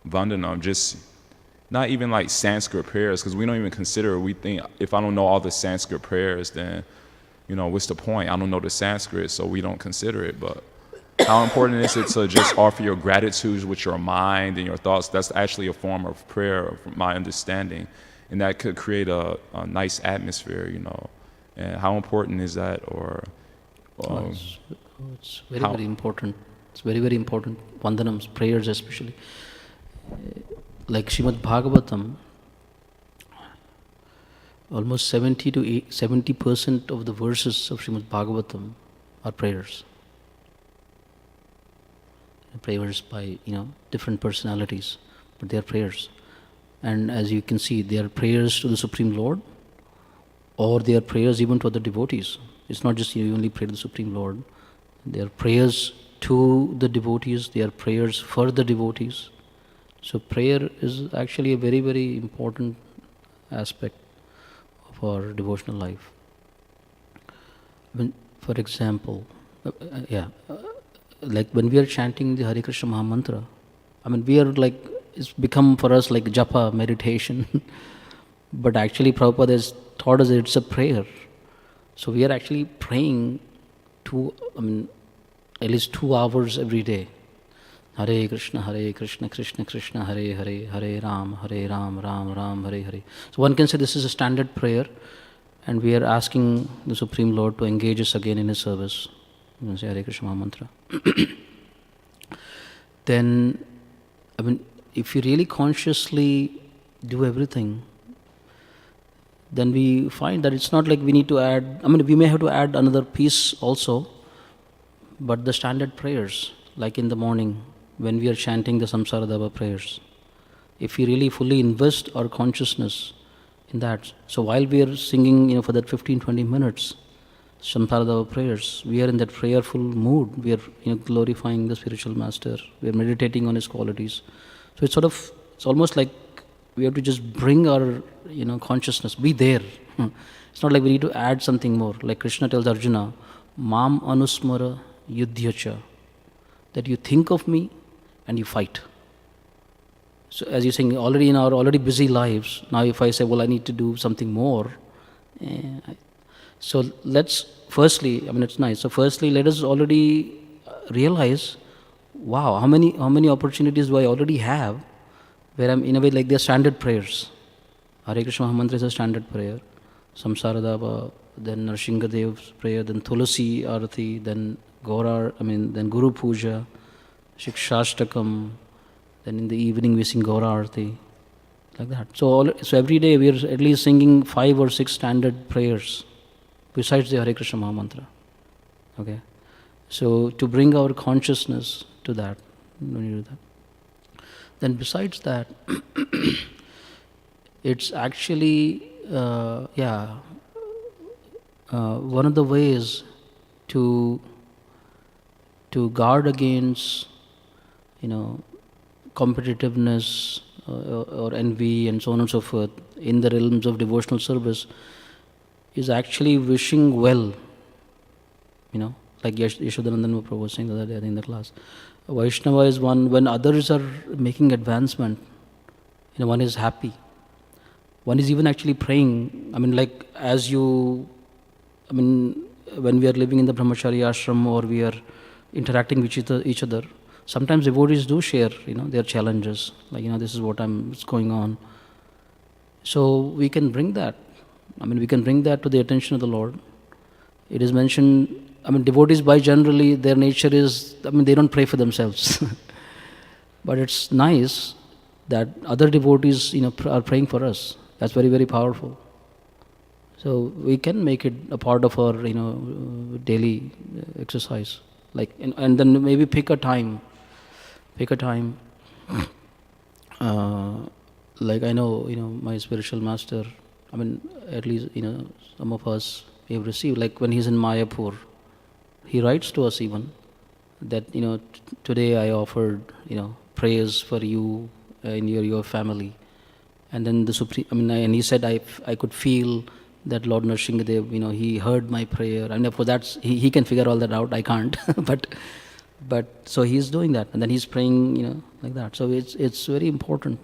vandanam, just not even like Sanskrit prayers, because we don't even consider, we think, if I don't know all the Sanskrit prayers, then, what's the point? I don't know the Sanskrit, so we don't consider it. But how important is it to just offer your gratitude with your mind and your thoughts? That's actually a form of prayer, from my understanding. And that could create a nice atmosphere, And how important is that? Or it's very, very important. It's very, very important. Vandanams, prayers especially. Like Srimad Bhagavatam, almost 70% of the verses of Srimad Bhagavatam are prayers. prayers by different personalities, but they are prayers. And as you can see, they are prayers to the Supreme Lord, or they are prayers even to other devotees. It's not just you only pray to the Supreme Lord. They are prayers to the devotees, they are prayers for the devotees. So prayer is actually a very, very important aspect of our devotional life. For example, like when we are chanting the Hare Krishna Maha Mantra, we are like, it's become for us like japa, meditation. But actually Prabhupada has taught us that it's a prayer. So we are actually praying at least 2 hours every day. Hare Krishna, Krishna Krishna, Hare Hare, Hare Ram, Ram Ram, Hare Hare. So one can say this is a standard prayer, and we are asking the Supreme Lord to engage us again in His service. You say Hare Krishna Maha Mantra. Then, if you really consciously do everything, then we find that it's not like we need to add, we may have to add another piece also, but the standard prayers, like in the morning, when we are chanting the Samsara Dava prayers, if we really fully invest our consciousness in that, so while we are singing, for that 15-20 minutes, Samsara Dava prayers, we are in that prayerful mood, we are glorifying the spiritual master, we are meditating on his qualities. So it's almost like we have to just bring our consciousness, be there. It's not like we need to add something more. Like Krishna tells Arjuna, Mam Anusmara Yudhyacha, that you think of me and you fight. So as you're saying, already in our already busy lives, now if I say, well, I need to do something more, so let's firstly, it's nice. So firstly, let us already realize, wow, how many opportunities do I already have where I'm in a way like they're standard prayers. Hare Krishna Maha Mantra is a standard prayer. Samsara Dava, then Narsinghdev's prayer, then Tulasi Arati, then then Guru Puja, Shikshashtakam, then in the evening we sing Gaura Arati, like that. So every day we are at least singing 5 or 6 standard prayers besides the Hare Krishna Maha Mantra. Okay, so to bring our consciousness to that, we need to do that. Then besides that, it's actually one of the ways to guard against competitiveness or envy and so on and so forth in the realms of devotional service is actually wishing well, like Yashodanandan Prabhu was saying the other day in the class. Vaishnava is one, when others are making advancement, one is happy. One is even actually praying. Like as you, when we are living in the brahmacharya ashram or we are interacting with each other, sometimes devotees do share, their challenges. Like, this is what's going on. So we can bring that. We can bring that to the attention of the Lord. It is mentioned, devotees by generally, their nature is, they don't pray for themselves. But it's nice that other devotees, are praying for us. That's very, very powerful. So we can make it a part of our, daily exercise. Like, and then maybe pick a time. Like I know, my spiritual master, at least, some of us we have received, like when he's in Mayapur, he writes to us even that, today I offered, prayers for you and your family. And then the Supreme, and he said, I could feel that Lord Narsinghadev, he heard my prayer. And of course he can figure all that out, I can't. but so he's doing that, and then he's praying, like that. So it's very important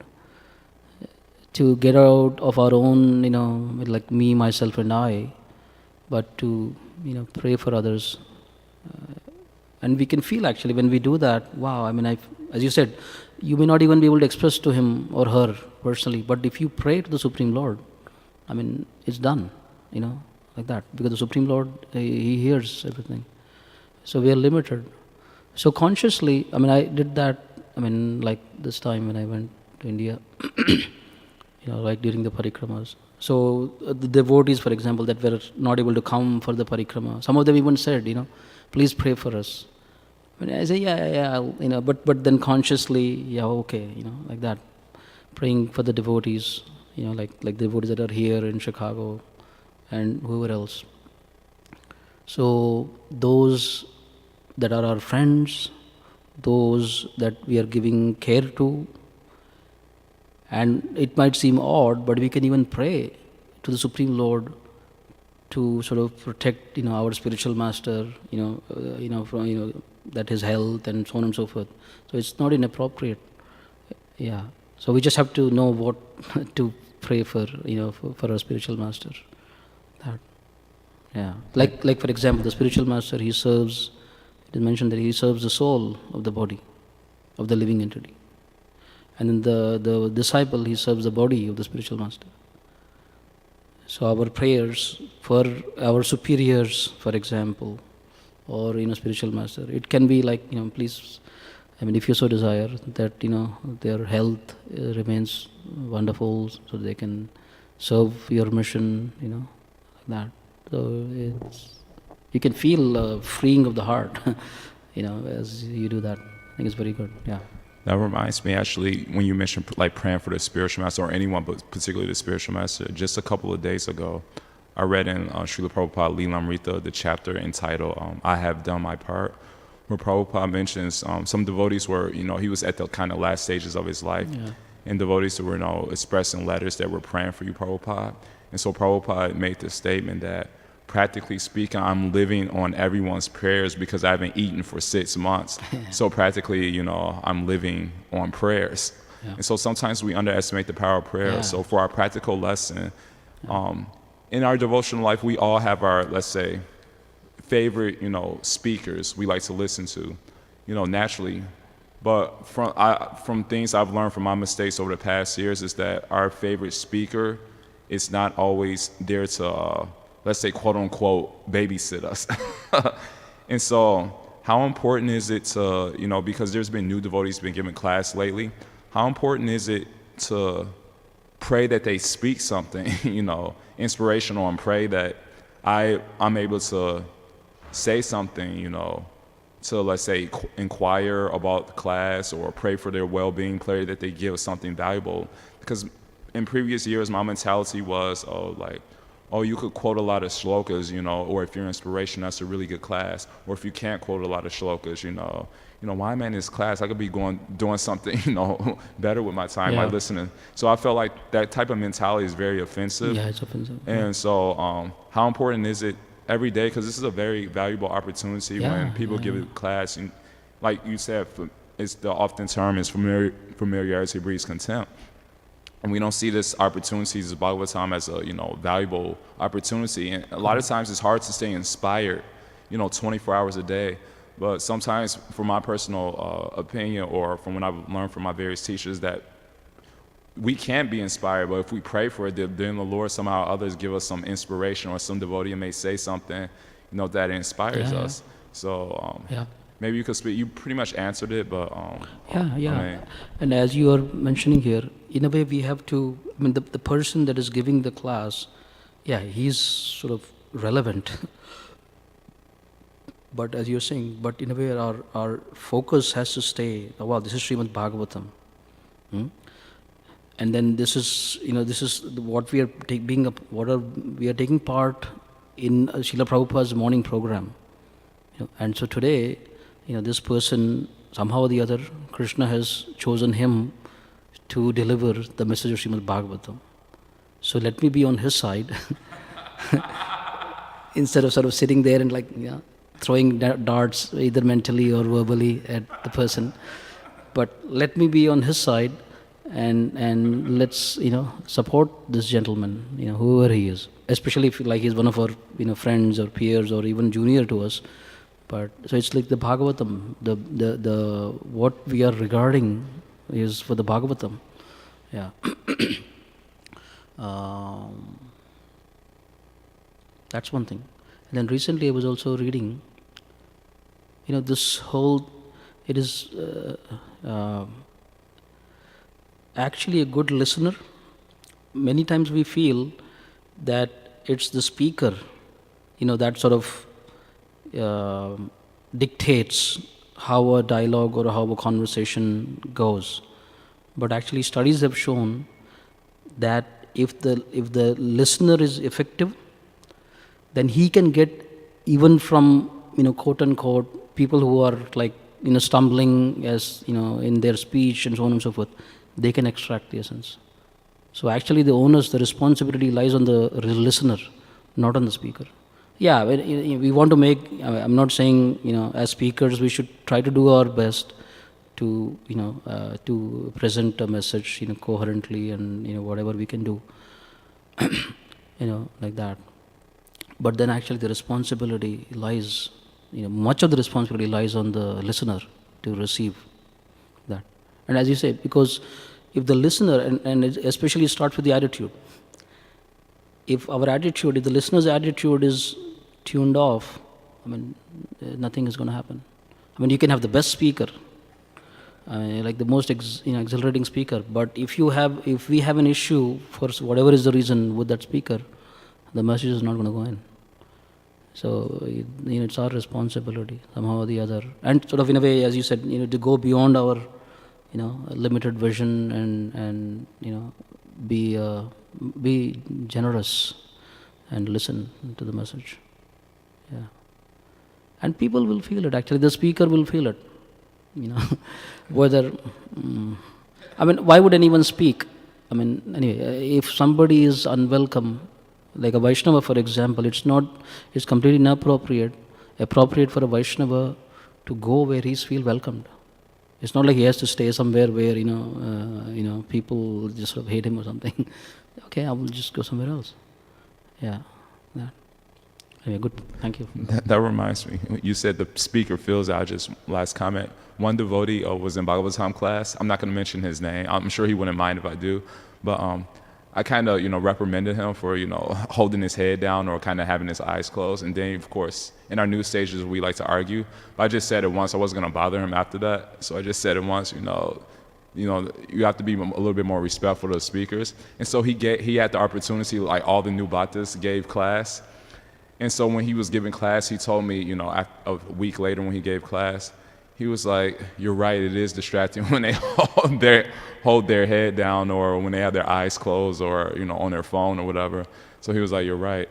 to get out of our own, like me, myself and I, but to, pray for others. And we can feel actually when we do that, wow, as you said, you may not even be able to express to him or her personally, but if you pray to the Supreme Lord, it's done, like that. Because the Supreme Lord, he hears everything. So we are limited. So consciously, I did that, like this time when I went to India, like during the parikramas. So the devotees, for example, that were not able to come for the parikrama, some of them even said, please pray for us. When I say, yeah, but then consciously, yeah, okay, like that, praying for the devotees, like the devotees that are here in Chicago and whoever else. So those that are our friends, those that we are giving care to, and it might seem odd, but we can even pray to the Supreme Lord to sort of protect, our spiritual master, from that his health and so on and so forth. So it's not inappropriate. Yeah. So we just have to know what to pray for, for our spiritual master. That. Yeah. Like for example, the spiritual master, he serves. It is mentioned that he serves the soul of the body, of the living entity, and then the disciple, he serves the body of the spiritual master. So our prayers for our superiors, for example, or spiritual master, it can be like, please, if you so desire that their health remains wonderful, so they can serve your mission, like that. So you can feel freeing of the heart, as you do that. I think it's very good. Yeah. That reminds me, actually, when you mentioned like praying for the spiritual master or anyone, but particularly the spiritual master, just a couple of days ago, I read in Srila Prabhupada Lilamrita the chapter entitled I Have Done My Part, where Prabhupada mentions some devotees were, he was at the kind of last stages of his life, Yeah. and devotees were, expressing letters that were praying for you, Prabhupada. And so Prabhupada made the statement that, practically speaking, I'm living on everyone's prayers because I haven't eaten for 6 months. So practically, I'm living on prayers. Yeah. And so sometimes we underestimate the power of prayer. Yeah. So for our practical lesson, in our devotional life, we all have our, let's say, favorite, speakers we like to listen to, naturally. But from things I've learned from my mistakes over the past years is that our favorite speaker is not always there to, let's say, quote unquote, babysit us. And so how important is it to, because there's been new devotees been giving class lately, how important is it to pray that they speak something, inspirational, and pray that I'm able to say something, to, let's say, inquire about the class or pray for their well-being, pray that they give something valuable. Because in previous years, my mentality was, you could quote a lot of shlokas, or if you're inspiration, that's a really good class. Or if you can't quote a lot of shlokas, why am I in this class? I could be doing something, better with my time by listening. So I felt like that type of mentality is very offensive. Yeah, it's offensive. And so how important is it every day? Because this is a very valuable opportunity when people give a class. And like you said, it's the often term is familiarity breeds contempt. And we don't see this opportunities as Bhagavatam as a valuable opportunity. And a lot of times it's hard to stay inspired, 24 hours a day. But sometimes, from my personal opinion, or from what I've learned from my various teachers, that we can be inspired. But if we pray for it, then the Lord somehow others give us some inspiration, or some devotee may say something, that inspires us. So maybe you could speak. You pretty much answered it, but And as you are mentioning here, in a way we have to, the person that is giving the class, he's sort of relevant. But as you're saying, but in a way our focus has to stay, this is Srimad Bhagavatam. And then this is what we are we are taking part in Srila Prabhupada's morning program. And so today, this person, somehow or the other, Krishna has chosen him to deliver the message of Srimad Bhagavatam. So let me be on his side instead of sort of sitting there and throwing darts either mentally or verbally at the person. But let me be on his side and let's support this gentleman, whoever he is, especially if he's one of our friends or peers or even junior to us. But so it's like the Bhagavatam, the what we are regarding is for the Bhagavatam. Yeah. That's one thing. And then recently I was also reading, this whole, it is actually a good listener. Many times we feel that it's the speaker, that sort of dictates how a dialogue or how a conversation goes. But actually studies have shown that if the listener is effective, then he can get, even from, quote unquote, people who are like, stumbling as, in their speech and so on and so forth, they can extract the essence. So actually the responsibility lies on the listener, not on the speaker. Yeah, we want to make, I'm not saying, as speakers we should try to do our best to, to present a message, coherently, and, whatever we can do, like that. But then actually the responsibility lies, much of the responsibility lies on the listener to receive that. And as you say, because if the listener, and especially starts with the attitude, if the listener's attitude is tuned off, nothing is going to happen. You can have the best speaker, like the most exhilarating speaker, but if we have an issue for whatever is the reason with that speaker, the message is not going to go in. So it's our responsibility somehow or the other, and sort of in a way, as you said, to go beyond our limited vision, and be generous and listen to the message. Yeah, and people will feel it. Actually, the speaker will feel it. Whether why would anyone speak? Anyway, if somebody is unwelcome, like a Vaishnava, for example, it's completely inappropriate for a Vaishnava to go where he's feel welcomed. It's not like he has to stay somewhere where people just sort of hate him or something. Okay, I will just go somewhere else. Yeah, that. Anyway, good. Thank you. That reminds me. You said the speaker feels out. Just last comment. One devotee was in Bhagavatam class. I'm not going to mention his name. I'm sure he wouldn't mind if I do. But I kind of, reprimanded him for, holding his head down or kind of having his eyes closed. And then, of course, in our news stages, we like to argue. But I just said it once. I wasn't going to bother him after that. So I just said it once, you have to be a little bit more respectful of the speakers. And so he had the opportunity, like all the new bhattas gave class. And so when he was giving class, he told me, a week later when he gave class, he was like, "You're right, it is distracting when they hold their head down, or when they have their eyes closed, or on their phone or whatever." So he was like, "You're right."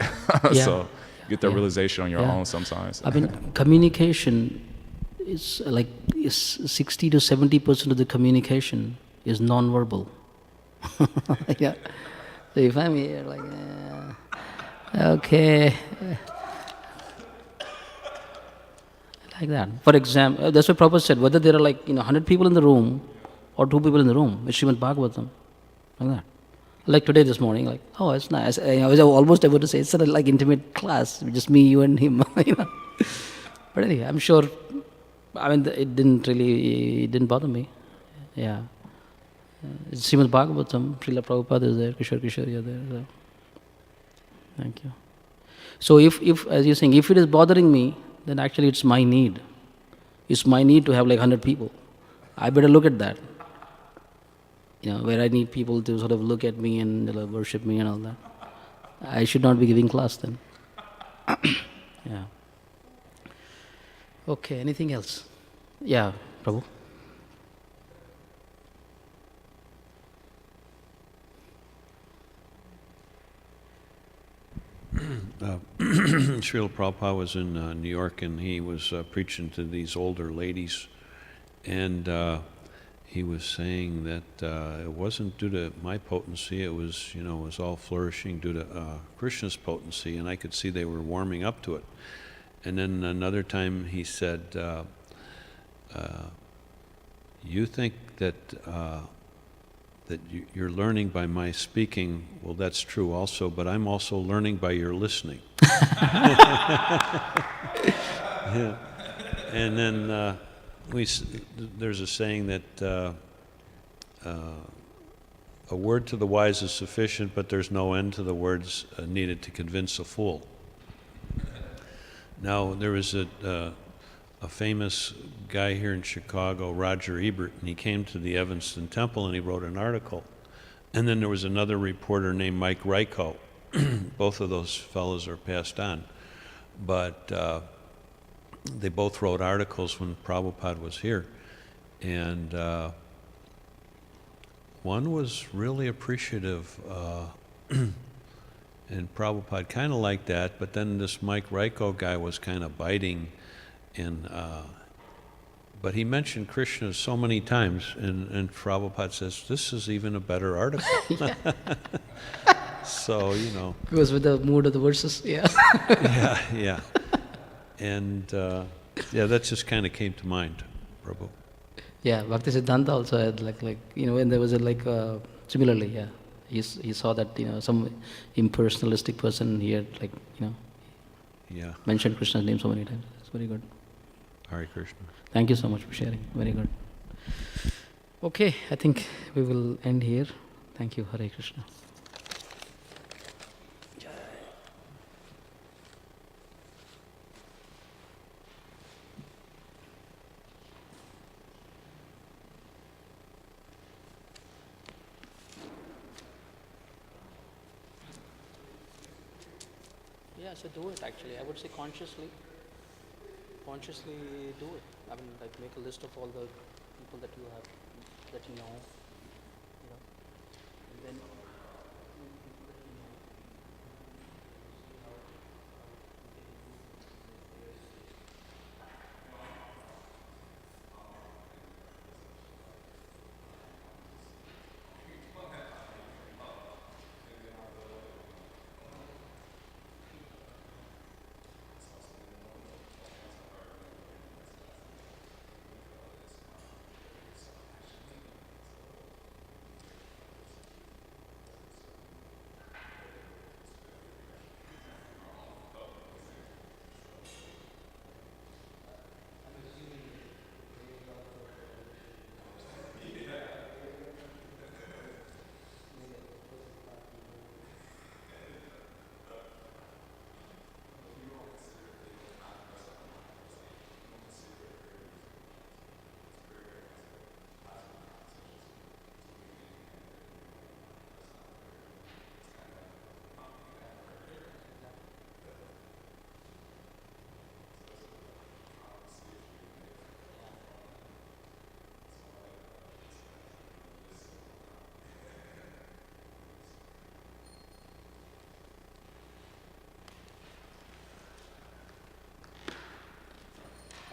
Yeah. So you get that realization on your own sometimes. Communication is 60 to 70% of the communication is non-verbal. Yeah. So if I'm here, like, okay. Like that. For example, that's what Prabhupada said, whether there are 100 people in the room or 2 people in the room, it's Srimad Bhagavatam. Like that. Like today, this morning, oh, it's nice. I was almost able to say, it's sort of like intimate class, just me, you and him. But anyway, I'm sure, it didn't bother me. Yeah. It's Srimad Bhagavatam, Srila Prabhupada is there, Kishore Kishori are there. So. Thank you. So if, as you're saying, if it is bothering me, then actually it's my need. It's my need to have 100 people. I better look at that. Where I need people to sort of look at me and worship me and all that. I should not be giving class then. Yeah. Okay, anything else? Yeah, Prabhu. Srila Prabhupada was in New York, and he was preaching to these older ladies, and he was saying that it wasn't due to my potency, it was, it was all flourishing due to Krishna's potency, and I could see they were warming up to it. And then another time he said, you think that you're learning by my speaking. Well, that's true also, but I'm also learning by your listening. Yeah. And then there's a saying that a word to the wise is sufficient, but there's no end to the words needed to convince a fool. Now, there was a famous guy here in Chicago, Roger Ebert, and he came to the Evanston Temple and he wrote an article. And then there was another reporter named Mike Ryko. Both of those fellows are passed on. But they both wrote articles when Prabhupada was here. And one was really appreciative, and Prabhupada kind of liked that, but then this Mike Reiko guy was kind of biting, and but he mentioned Krishna so many times, and Prabhupada says, this is even a better article. So, you know. Goes with the mood of the verses, yeah. Yeah. And yeah, that just kind of came to mind, Prabhu. Yeah, Bhakti Siddhanta also had like when there was a similarly, yeah. He saw that, some impersonalistic person, he had Yeah. mentioned Krishna's name so many times. It's very good. Hare Krishna. Thank you so much for sharing. Very good. Okay, I think we will end here. Thank you. Hare Krishna. Yeah, so do it actually. I would say consciously do it. I mean, like make a list of all the people that you have, that you know, and then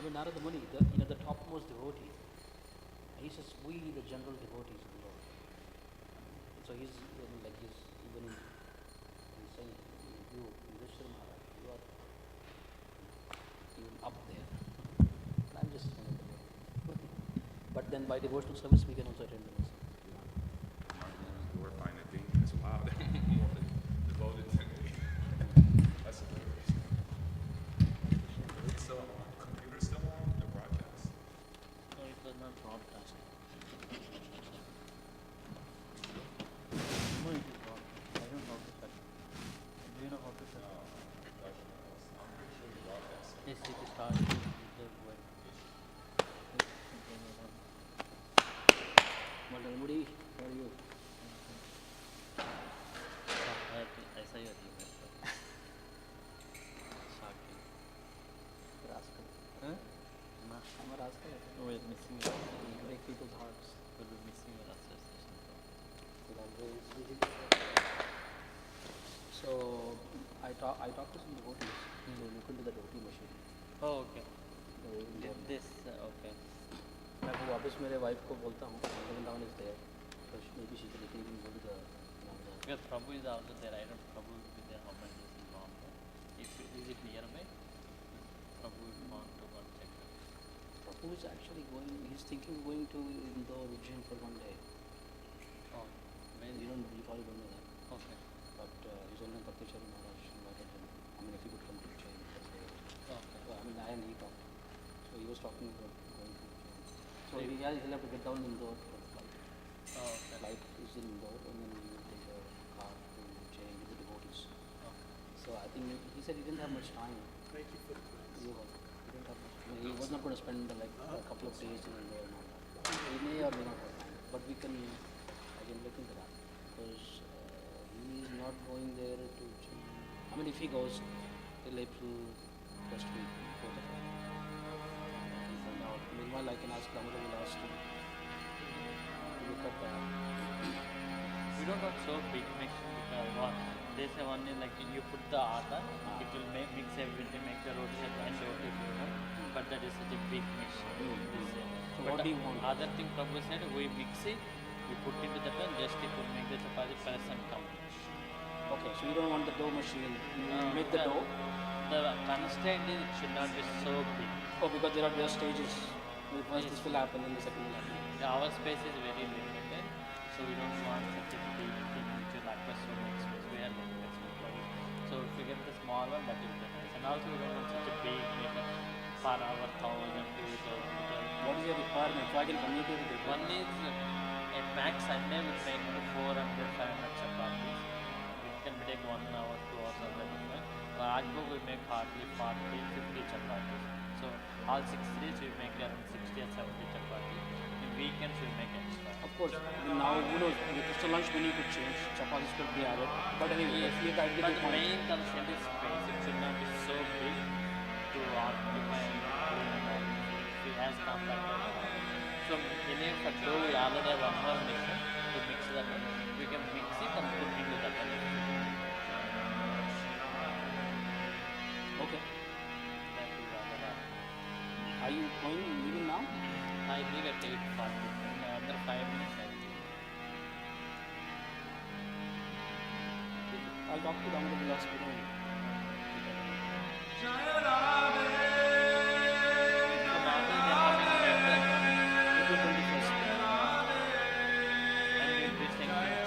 I mean, Narada Muni, the topmost devotee, he says, we the general devotees of the Lord. So he's even saying, you, Yudhishthira Maharaj, you are even up there. I'm just saying that. But then by devotional service, we can also attend the message. We're finding things that's loud. More devoted to me. That's hilarious. It's still on. Computer's still on? The broadcast? No, it was not broadcast. No, it is not. I don't know how to set it. Do you know how to set it? I'm pretty sure the broadcast. Yes, it is started. Well, Mudi, how are you? ऐसा ही होती है rascal. Huh? I'm a rascal. Oh, it's missing. You break people's hearts. Will be missing your association. So I talked to some devotees. So look into the devotee machine. Oh, okay. This okay. मैं वो वापस मेरे wife को बोलता हूँ. Vrindavan is there. So maybe she can even go to the. Because Prabhu is also there. I don't Prabhu will be there how many days in Bombay. If is it nearby? Prabhu will want to go and check it. Prabhu is actually going. He's thinking of going to Indore, Ujjain for one day. Oh, when you probably don't know that. Okay. But his own Bhakti Chari Maharaj invited him. I mean, if he could come to Ujjain for a day. Okay. So, I mean, I and he talked. So he was talking about going to Ujjain. So he'll have to get down in Indore for the flight. Oh, okay. Flight is in Indore, and then he will take a car to Ujjain with the devotees. Okay. So I think he said he didn't have much time. Thank you for the he didn't have much time. He was not going to spend like a couple of days in Indore and all that. He may or may not have time, but I can look into that because he is not going there to. I mean, if he goes till April first week, 4th of April. Meanwhile, I can ask Damodar Vilas to look at that. We don't want so big mixture because what they say only like you put the atta, it will mix everything, make the roti and roti flavor. But that is such a big mixture. They say. So But what do you want? other thing Prabhu said, we mix it, we put into that one, just it will make the chapati press and come. Okay, so you don't want the dough machine. You make the dough. The constraint is it should not be so big. Oh, because there are stages. First this will happen, then the second will happen. Our space is very limited, so we don't want such a big thing which will require so much space. We are limited space. So if we get the small one, that will be nice. And also we don't want such a big maybe per hour 1,000, 2,000. What is your requirement? So I can communicate with you. One is at max Sunday we make 400, 500 chapatis. It can take 1 hour, 2 hours of that. Rajbhog we make hardly 40, 50 chapatis. So all 6 days we make around 60 or 70 chapatis. In weekends we make extra. Of course, now who knows, the Christian lunch menu could change, chapatis could be added. But anyway, Yes, if you guide but the the main constraint is space. It should not be so big to occupy if it has compact. So in a for dough we already have one more mixer to mix that one. We can mix it and put into that one. Okay. That is another. Are you leaving now? I leave at 8:40. In another 5 minutes I leave. I'll talk to Damodar Vilas. So normally they are coming April 21st. and we'll be singing.